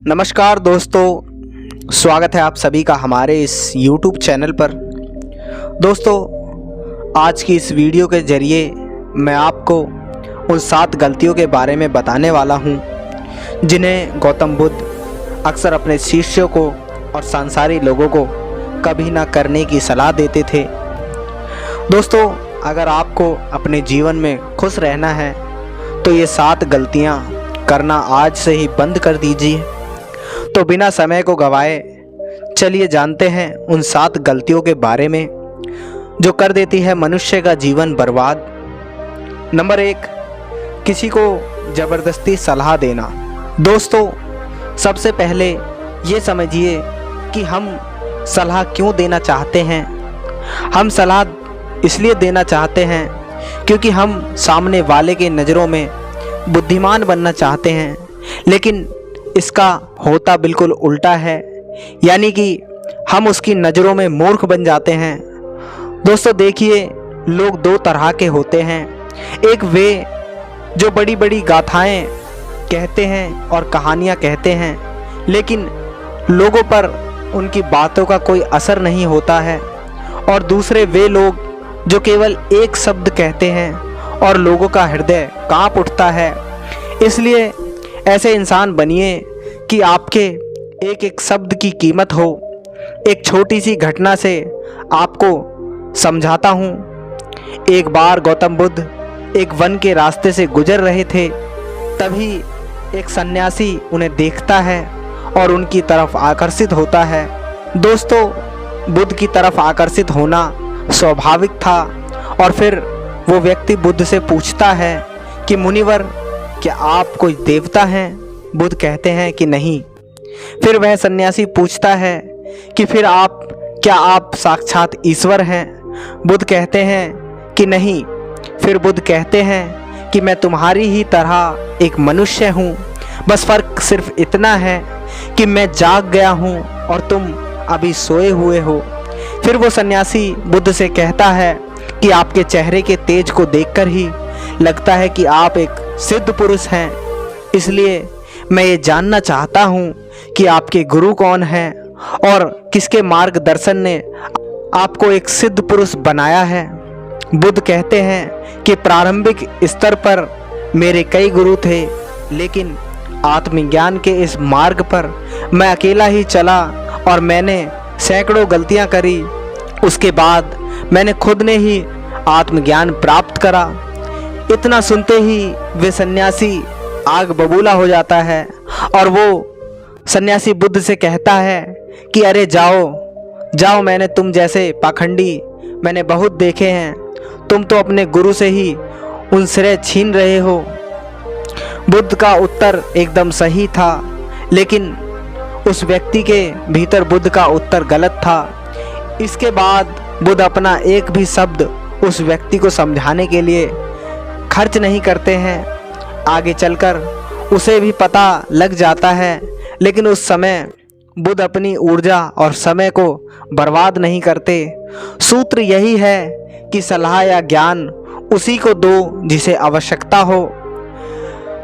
नमस्कार दोस्तों, स्वागत है आप सभी का हमारे इस YouTube चैनल पर। दोस्तों, आज की इस वीडियो के ज़रिए मैं आपको उन 7 गलतियों के बारे में बताने वाला हूं, जिन्हें गौतम बुद्ध अक्सर अपने शिष्यों को और सांसारिक लोगों को कभी ना करने की सलाह देते थे। दोस्तों, अगर आपको अपने जीवन में खुश रहना है तो ये 7 गलतियां करना आज से ही बंद कर दीजिए। तो बिना समय को गवाए चलिए जानते हैं उन 7 गलतियों के बारे में जो कर देती है मनुष्य का जीवन बर्बाद। नंबर 1, किसी को ज़बरदस्ती सलाह देना। दोस्तों, सबसे पहले ये समझिए कि हम सलाह क्यों देना चाहते हैं। हम सलाह इसलिए देना चाहते हैं क्योंकि हम सामने वाले के नज़रों में बुद्धिमान बनना चाहते हैं, लेकिन इसका होता बिल्कुल उल्टा है, यानी कि हम उसकी नज़रों में मूर्ख बन जाते हैं। दोस्तों देखिए, लोग 2 तरह के होते हैं। एक वे जो बड़ी बड़ी गाथाएं कहते हैं और कहानियां कहते हैं, लेकिन लोगों पर उनकी बातों का कोई असर नहीं होता है। और दूसरे वे लोग जो केवल एक शब्द कहते हैं और लोगों का हृदय कांप उठता है। इसलिए ऐसे इंसान बनिए कि आपके एक एक शब्द की कीमत हो। एक छोटी सी घटना से आपको समझाता हूँ। एक बार गौतम बुद्ध एक वन के रास्ते से गुजर रहे थे, तभी एक सन्यासी उन्हें देखता है और उनकी तरफ आकर्षित होता है। दोस्तों, बुद्ध की तरफ आकर्षित होना स्वाभाविक था। और फिर वो व्यक्ति बुद्ध से पूछता है कि मुनिवर, क्या आप कोई देवता हैं? बुद्ध कहते हैं कि नहीं। फिर वह सन्यासी पूछता है कि फिर क्या आप साक्षात ईश्वर हैं? बुद्ध कहते हैं कि नहीं। फिर बुद्ध कहते हैं कि मैं तुम्हारी ही तरह एक मनुष्य हूँ, बस फ़र्क सिर्फ इतना है कि मैं जाग गया हूँ और तुम अभी सोए हुए हो। फिर वो सन्यासी बुद्ध से कहता है कि आपके चेहरे के तेज को देखकर ही लगता है कि आप एक सिद्ध पुरुष हैं, इसलिए मैं ये जानना चाहता हूँ कि आपके गुरु कौन हैं और किसके मार्गदर्शन ने आपको एक सिद्ध पुरुष बनाया है। बुद्ध कहते हैं कि प्रारंभिक स्तर पर मेरे कई गुरु थे, लेकिन आत्मज्ञान के इस मार्ग पर मैं अकेला ही चला और मैंने सैकड़ों गलतियाँ करी। उसके बाद मैंने खुद ने ही आत्मज्ञान प्राप्त करा। इतना सुनते ही वे सन्यासी आग बबूला हो जाता है और वो सन्यासी बुद्ध से कहता है कि अरे जाओ, मैंने तुम जैसे पाखंडी मैंने बहुत देखे हैं। तुम तो अपने गुरु से ही उन श्रेय छीन रहे हो। बुद्ध का उत्तर एकदम सही था, लेकिन उस व्यक्ति के भीतर बुद्ध का उत्तर गलत था। इसके बाद बुद्ध अपना एक भी शब्द उस व्यक्ति को समझाने के लिए खर्च नहीं करते हैं। आगे चलकर उसे भी पता लग जाता है, लेकिन उस समय बुद्ध अपनी ऊर्जा और समय को बर्बाद नहीं करते। सूत्र यही है कि सलाह या ज्ञान उसी को दो जिसे आवश्यकता हो।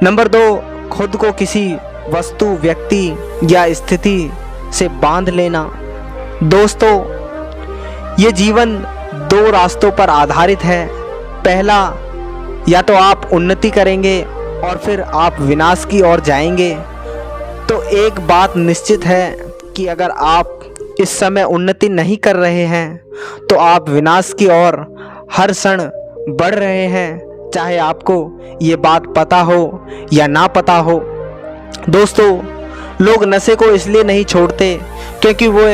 नंबर 2, खुद को किसी वस्तु, व्यक्ति या स्थिति से बांध लेना। दोस्तों, ये जीवन 2 रास्तों पर आधारित है। पहला, या तो आप उन्नति करेंगे और फिर आप विनाश की ओर जाएंगे। तो एक बात निश्चित है कि अगर आप इस समय उन्नति नहीं कर रहे हैं तो आप विनाश की ओर हर क्षण बढ़ रहे हैं, चाहे आपको ये बात पता हो या ना पता हो। दोस्तों, लोग नशे को इसलिए नहीं छोड़ते क्योंकि वो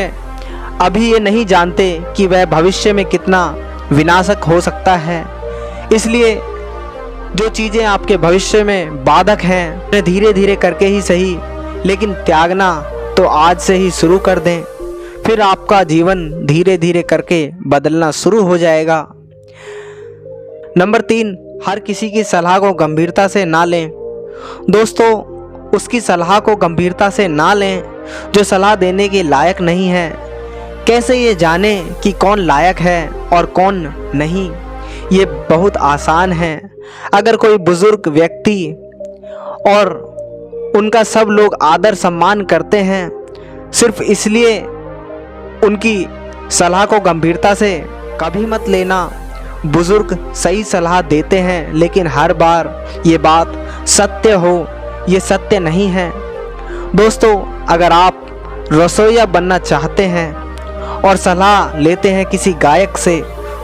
अभी ये नहीं जानते कि वह भविष्य में कितना विनाशक हो सकता है। इसलिए जो चीज़ें आपके भविष्य में बाधक हैं, उन्हें धीरे धीरे करके ही सही, लेकिन त्यागना तो आज से ही शुरू कर दें। फिर आपका जीवन धीरे धीरे करके बदलना शुरू हो जाएगा। नंबर 3, हर किसी की सलाह को गंभीरता से ना लें। दोस्तों, उसकी सलाह को गंभीरता से ना लें जो सलाह देने के लायक नहीं है। कैसे ये जानें कि कौन लायक है और कौन नहीं? ये बहुत आसान है। अगर कोई बुजुर्ग व्यक्ति और उनका सब लोग आदर सम्मान करते हैं, सिर्फ इसलिए उनकी सलाह को गंभीरता से कभी मत लेना। बुजुर्ग सही सलाह देते हैं, लेकिन हर बार ये बात सत्य हो ये सत्य नहीं है। दोस्तों, अगर आप रसोइया बनना चाहते हैं और सलाह लेते हैं किसी गायक से,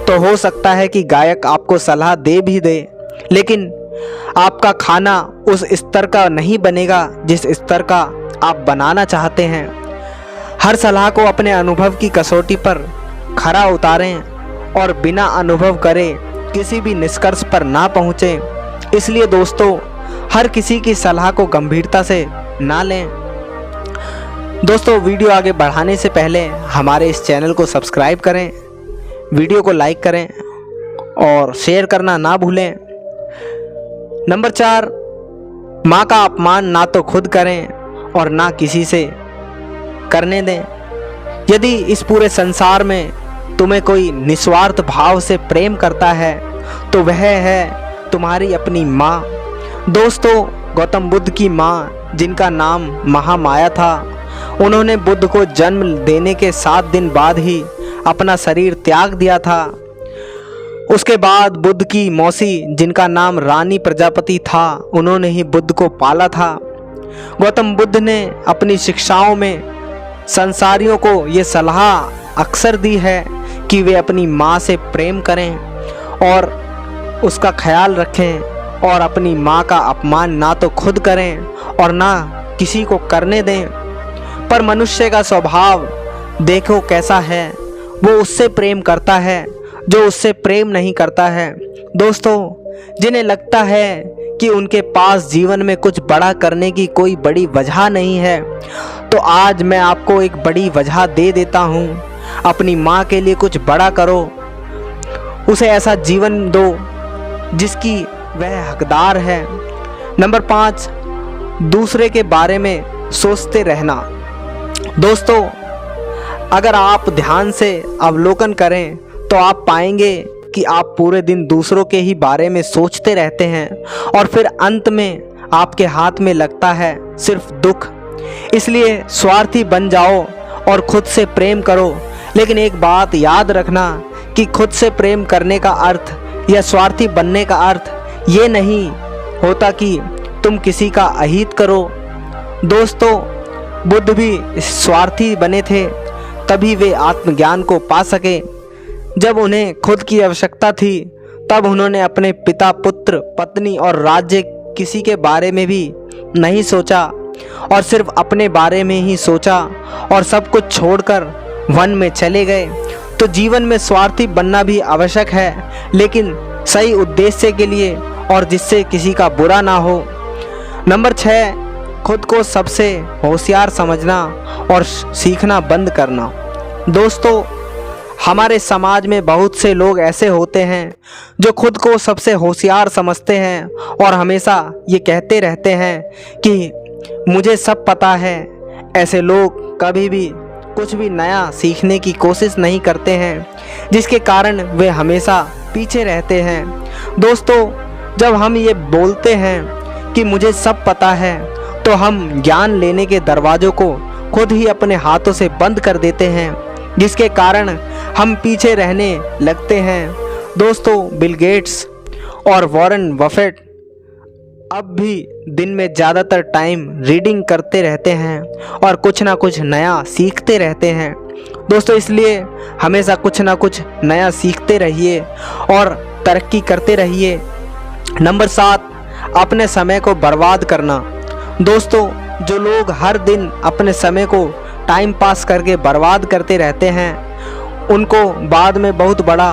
तो हो सकता है कि गायक आपको सलाह दे भी दे, लेकिन आपका खाना उस स्तर का नहीं बनेगा जिस स्तर का आप बनाना चाहते हैं। हर सलाह को अपने अनुभव की कसौटी पर खरा उतारें और बिना अनुभव करे किसी भी निष्कर्ष पर ना पहुँचें। इसलिए दोस्तों, हर किसी की सलाह को गंभीरता से ना लें। दोस्तों, वीडियो आगे बढ़ाने से पहले हमारे इस चैनल को सब्सक्राइब करें, वीडियो को लाइक करें और शेयर करना ना भूलें। नंबर 4, माँ का अपमान ना तो खुद करें और ना किसी से करने दें। यदि इस पूरे संसार में तुम्हें कोई निस्वार्थ भाव से प्रेम करता है तो वह है तुम्हारी अपनी माँ। दोस्तों, गौतम बुद्ध की माँ, जिनका नाम महामाया था, उन्होंने बुद्ध को जन्म देने के 7 दिन बाद ही अपना शरीर त्याग दिया था। उसके बाद बुद्ध की मौसी, जिनका नाम रानी प्रजापति था, उन्होंने ही बुद्ध को पाला था। गौतम बुद्ध ने अपनी शिक्षाओं में संसारियों को ये सलाह अक्सर दी है कि वे अपनी माँ से प्रेम करें और उसका ख्याल रखें और अपनी माँ का अपमान ना तो खुद करें और ना किसी को करने दें। पर मनुष्य का स्वभाव देखो कैसा है, वो उससे प्रेम करता है जो उससे प्रेम नहीं करता है। दोस्तों, जिन्हें लगता है कि उनके पास जीवन में कुछ बड़ा करने की कोई बड़ी वजह नहीं है, तो आज मैं आपको एक बड़ी वजह दे देता हूँ। अपनी माँ के लिए कुछ बड़ा करो, उसे ऐसा जीवन दो जिसकी वह हकदार है। नंबर 5, दूसरे के बारे में सोचते रहना। दोस्तों, अगर आप ध्यान से अवलोकन करें तो आप पाएंगे कि आप पूरे दिन दूसरों के ही बारे में सोचते रहते हैं और फिर अंत में आपके हाथ में लगता है सिर्फ दुख। इसलिए स्वार्थी बन जाओ और खुद से प्रेम करो, लेकिन एक बात याद रखना कि खुद से प्रेम करने का अर्थ या स्वार्थी बनने का अर्थ ये नहीं होता कि तुम किसी का अहित करो। दोस्तों, बुद्ध भी स्वार्थी बने थे, तभी वे आत्मज्ञान को पा सके। जब उन्हें खुद की आवश्यकता थी, तब उन्होंने अपने पिता, पुत्र, पत्नी और राज्य किसी के बारे में भी नहीं सोचा और सिर्फ अपने बारे में ही सोचा और सब कुछ छोड़कर वन में चले गए। तो जीवन में स्वार्थी बनना भी आवश्यक है, लेकिन सही उद्देश्य के लिए और जिससे किसी का बुरा ना हो। नंबर 6, खुद को सबसे होशियार समझना और सीखना बंद करना। दोस्तों, हमारे समाज में बहुत से लोग ऐसे होते हैं जो खुद को सबसे होशियार समझते हैं और हमेशा ये कहते रहते हैं कि मुझे सब पता है। ऐसे लोग कभी भी कुछ भी नया सीखने की कोशिश नहीं करते हैं, जिसके कारण वे हमेशा पीछे रहते हैं। दोस्तों, जब हम ये बोलते हैं कि मुझे सब पता है, तो हम ज्ञान लेने के दरवाज़ों को खुद ही अपने हाथों से बंद कर देते हैं, जिसके कारण हम पीछे रहने लगते हैं। दोस्तों, बिल गेट्स और वॉरेन बफेट अब भी दिन में ज़्यादातर टाइम रीडिंग करते रहते हैं और कुछ ना कुछ नया सीखते रहते हैं। दोस्तों, इसलिए हमेशा कुछ ना कुछ नया सीखते रहिए और तरक्की करते रहिए। नंबर 7, अपने समय को बर्बाद करना। दोस्तों, जो लोग हर दिन अपने समय को टाइम पास करके बर्बाद करते रहते हैं, उनको बाद में बहुत बड़ा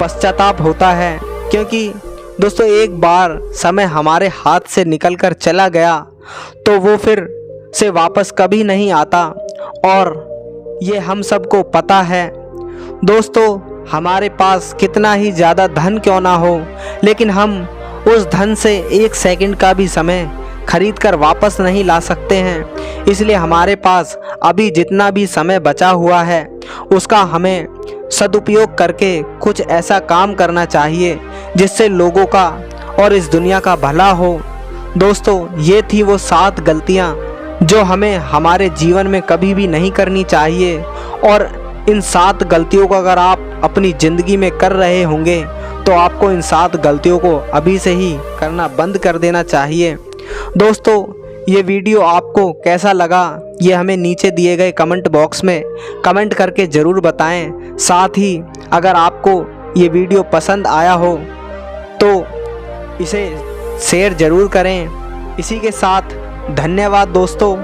पश्चाताप होता है, क्योंकि दोस्तों, एक बार समय हमारे हाथ से निकलकर चला गया तो वो फिर से वापस कभी नहीं आता और ये हम सबको पता है। दोस्तों, हमारे पास कितना ही ज़्यादा धन क्यों ना हो, लेकिन हम उस धन से 1 सेकंड का भी समय खरीद कर वापस नहीं ला सकते हैं। इसलिए हमारे पास अभी जितना भी समय बचा हुआ है, उसका हमें सदुपयोग करके कुछ ऐसा काम करना चाहिए जिससे लोगों का और इस दुनिया का भला हो। दोस्तों ये थी वो 7 गलतियाँ जो हमें हमारे जीवन में कभी भी नहीं करनी चाहिए, और इन 7 गलतियों को अगर आप अपनी ज़िंदगी में कर रहे होंगे तो आपको इन 7 गलतियों को अभी से ही करना बंद कर देना चाहिए। दोस्तों ये वीडियो आपको कैसा लगा ये हमें नीचे दिए गए कमेंट बॉक्स में कमेंट करके ज़रूर बताएं। साथ ही अगर आपको ये वीडियो पसंद आया हो तो इसे शेयर ज़रूर करें। इसी के साथ धन्यवाद दोस्तों।